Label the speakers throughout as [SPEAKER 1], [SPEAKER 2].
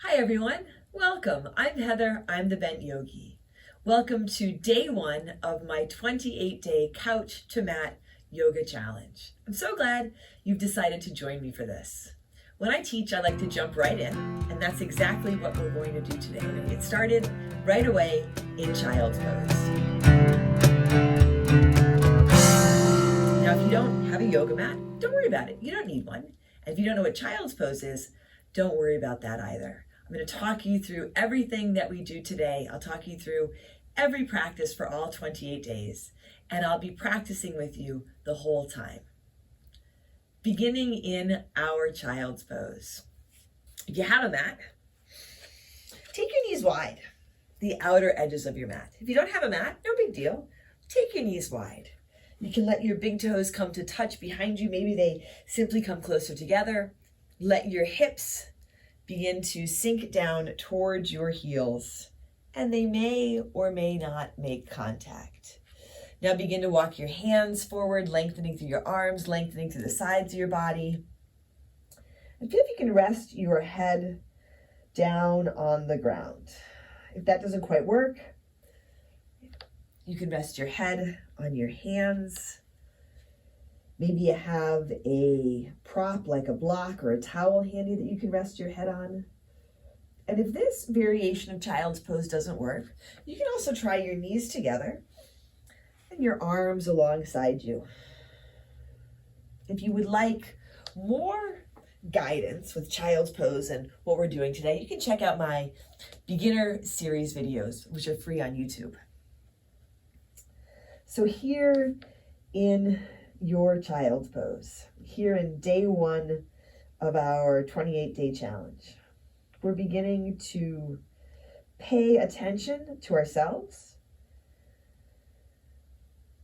[SPEAKER 1] Hi everyone, welcome. I'm Heather, I'm the Bent Yogi. Welcome to day one of my 28-day couch to mat yoga challenge. I'm so glad you've decided to join me for this. When I teach, I like to jump right in, and that's exactly what we're going to do today. We're going to get started right away in child's pose. Now, if you don't have a yoga mat, don't worry about it. You don't need one. And if you don't know what child's pose is, don't worry about that either. I'm going to talk you through everything that we do today. I'll talk you through every practice for all 28 days, and I'll be practicing with you the whole time. Beginning in our child's pose. If you have a mat, take your knees wide, the outer edges of your mat. If you don't have a mat, no big deal. Take your knees wide. You can let your big toes come to touch behind you. Maybe they simply come closer together. Let your hips begin to sink down towards your heels, and they may or may not make contact. Now begin to walk your hands forward, lengthening through your arms, lengthening through the sides of your body. And feel if you can rest your head down on the ground. If that doesn't quite work, you can rest your head on your hands. Maybe you have a prop like a block or a towel handy that you can rest your head on. And if this variation of child's pose doesn't work, you can also try your knees together and your arms alongside you. If you would like more guidance with child's pose and what we're doing today, you can check out my beginner series videos, which are free on YouTube. So here in your child's pose, here in day one of our 28-day challenge, we're beginning to pay attention to ourselves,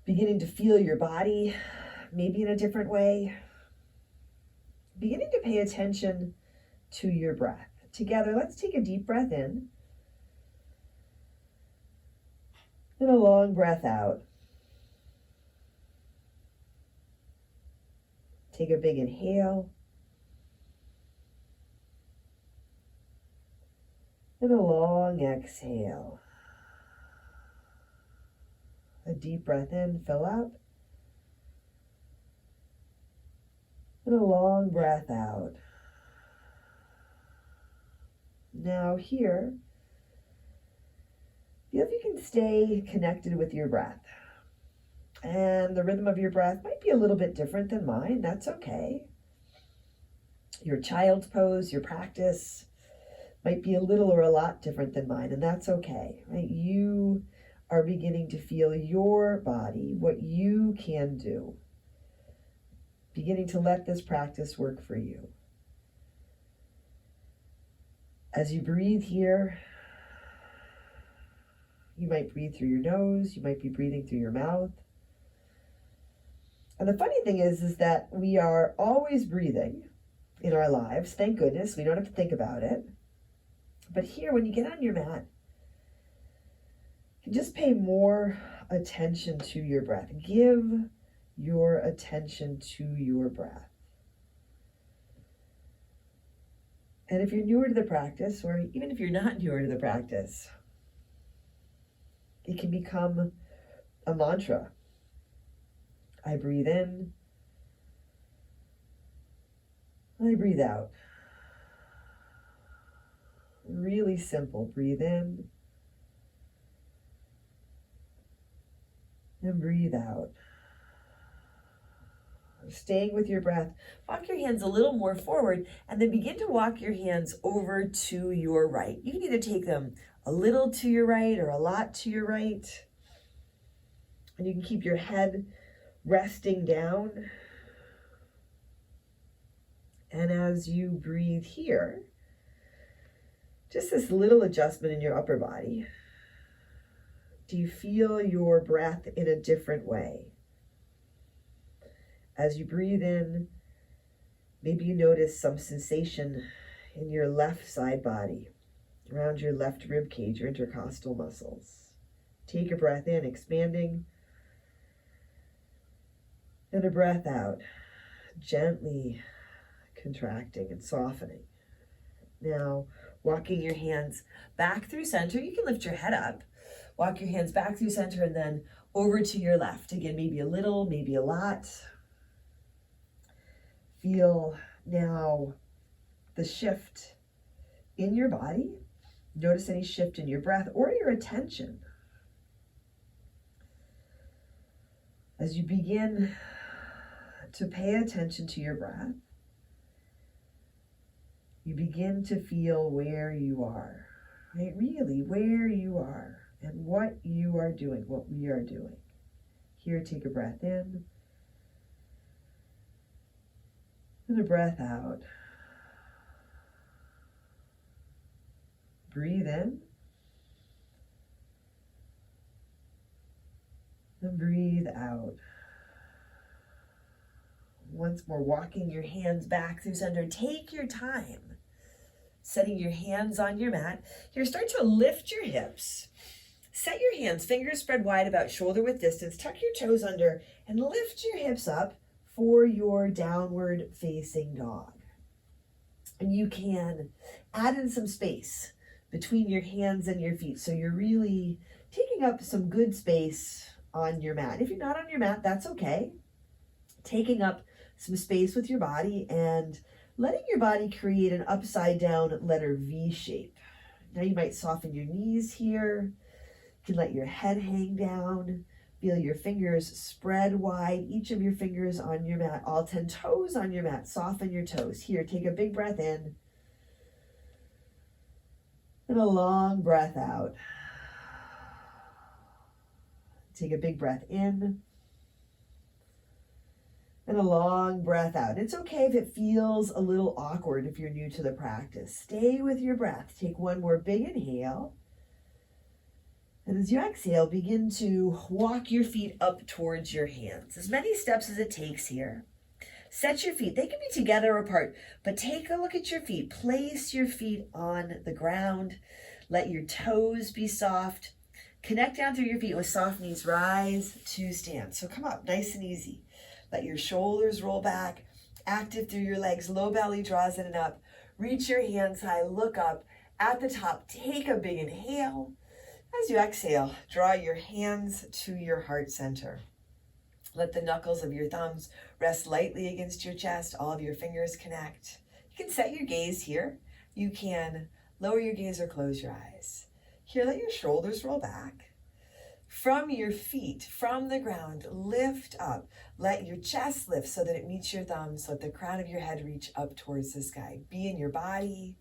[SPEAKER 1] beginning to feel your body maybe in a different way, beginning to pay attention to your breath. Together, let's take a deep breath in and a long breath out. Take a big inhale and a long exhale. A deep breath in, fill up, and a long breath out. Now here, feel if you can stay connected with your breath. And the rhythm of your breath might be a little bit different than mine. That's okay. Your child's pose, your practice might be a little or a lot different than mine, and that's okay, right? You are beginning to feel your body, what you can do, beginning to let this practice work for you. As you breathe here, you might breathe through your nose, you might be breathing through your mouth. And the funny thing is that we are always breathing in our lives. Thank goodness, we don't have to think about it. But here, when you get on your mat, you just pay more attention to your breath. Give your attention to your breath. And if you're newer to the practice, or even if you're not newer to the practice, it can become a mantra. I breathe in, I breathe out. Really simple. Breathe in and breathe out. Staying with your breath, walk your hands a little more forward and then begin to walk your hands over to your right. You can either take them a little to your right or a lot to your right. And you can keep your head resting down. And as you breathe here, just this little adjustment in your upper body. Do you feel your breath in a different way? As you breathe in, maybe you notice some sensation in your left side body, around your left rib cage, your intercostal muscles. Take a breath in, expanding, and a breath out, gently contracting and softening. Now, Walking your hands back through center. You can lift your head up. Walk your hands back through center and then over to your left. Again, maybe a little, maybe a lot. Feel now the shift in your body. Notice any shift in your breath or your attention. As you begin to pay attention to your breath, you begin to feel where you are, right? Really, where you are and what you are doing, what we are doing. Here, take a breath in and a breath out. Breathe in and breathe out. Once more, walking your hands back through center. Take your time. Setting your hands on your mat. Here, start to lift your hips. Set your hands, fingers spread wide about shoulder width distance. Tuck your toes under and lift your hips up for your downward facing dog. And you can add in some space between your hands and your feet. So you're really taking up some good space on your mat. If you're not on your mat, that's okay. Taking up some space with your body and letting your body create an upside down letter V shape. Now you might soften your knees here. You can let your head hang down. Feel your fingers spread wide, each of your fingers on your mat, all 10 toes on your mat. Soften your toes. Here, take a big breath in and a long breath out. Take a big breath in and a long breath out. It's okay if it feels a little awkward if you're new to the practice. Stay with your breath. Take one more big inhale. And as you exhale, begin to walk your feet up towards your hands. As many steps as it takes here. Set your feet. They can be together or apart, but take a look at your feet. Place your feet on the ground. Let your toes be soft. Connect down through your feet with soft knees. Rise to stand. So come up nice and easy. Let your shoulders roll back, active through your legs, low belly draws in and up. Reach your hands high, look up. At the top, take a big inhale. As you exhale, draw your hands to your heart center. Let the knuckles of your thumbs rest lightly against your chest. All of your fingers connect. You can set your gaze here. You can lower your gaze or close your eyes. Here, let your shoulders roll back. From your feet, from the ground, lift up. Let your chest lift so that it meets your thumbs. Let the crown of your head reach up towards the sky. Be in your body.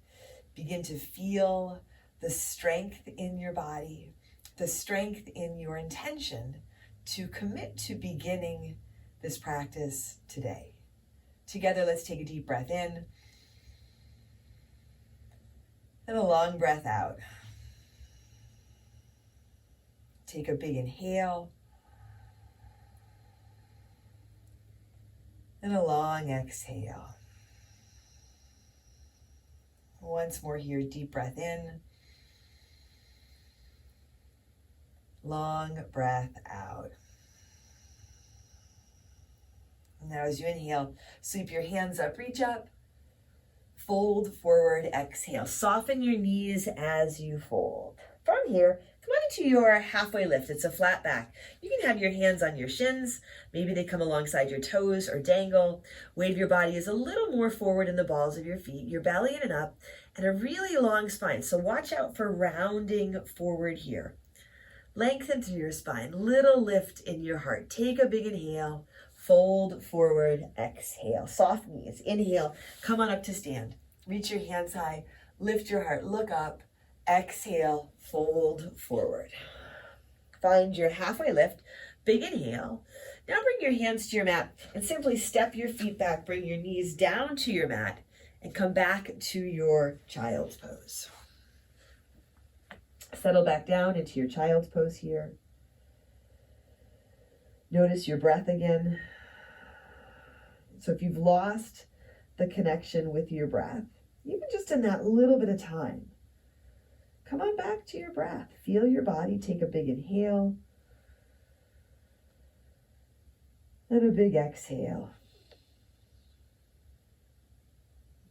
[SPEAKER 1] Begin to feel the strength in your body, the strength in your intention to commit to beginning this practice today. Together, let's take a deep breath in and a long breath out. Take a big inhale and a long exhale. Once more here, deep breath in, long breath out. Now as you inhale, sweep your hands up, reach up, fold forward, exhale. Soften your knees as you fold. From here, come on into your halfway lift. It's a flat back. You can have your hands on your shins. Maybe they come alongside your toes or dangle. Weight of your body is a little more forward in the balls of your feet. Your belly in and up, and a really long spine. So watch out for rounding forward here. Lengthen through your spine. Little lift in your heart. Take a big inhale. Fold forward. Exhale. Soft knees. Inhale. Come on up to stand. Reach your hands high. Lift your heart. Look up. Exhale, fold forward. Find your halfway lift, big inhale. Now bring your hands to your mat and simply step your feet back. Bring your knees down to your mat and come back to your child's pose. Settle back down into your child's pose here. Notice your breath again. So if you've lost the connection with your breath, even just in that little bit of time, come on back to your breath. Feel your body. Take a big inhale and a big exhale.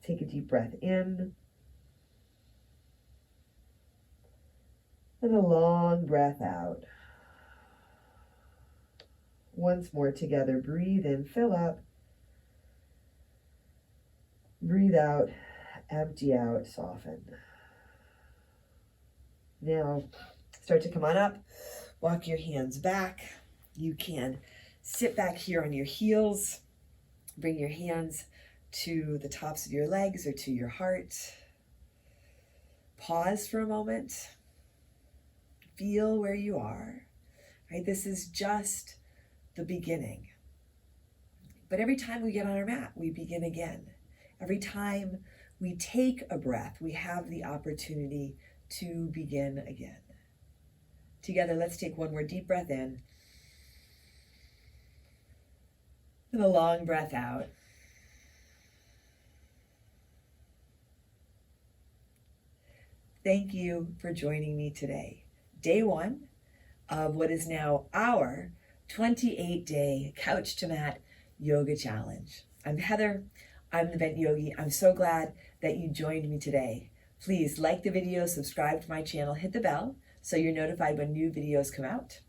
[SPEAKER 1] Take a deep breath in And a long breath out. Once more together, breathe in, fill up. Breathe out, empty out, soften. Now, start to come on up. Walk your hands back. You can sit back here on your heels. Bring your hands to the tops of your legs or to your heart. Pause for a moment. Feel where you are. Right? This is just the beginning. But every time we get on our mat, we begin again. Every time we take a breath, we have the opportunity to begin again. Together, let's take one more deep breath in. And a long breath out. Thank you for joining me today. Day 1 of what is now our 28-day Couch to Mat Yoga Challenge. I'm Heather. I'm the Bent Yogi. I'm so glad that you joined me today. Please like the video, subscribe to my channel, hit the bell so you're notified when new videos come out.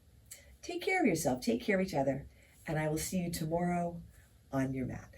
[SPEAKER 1] Take care of yourself, take care of each other, and I will see you tomorrow on your mat.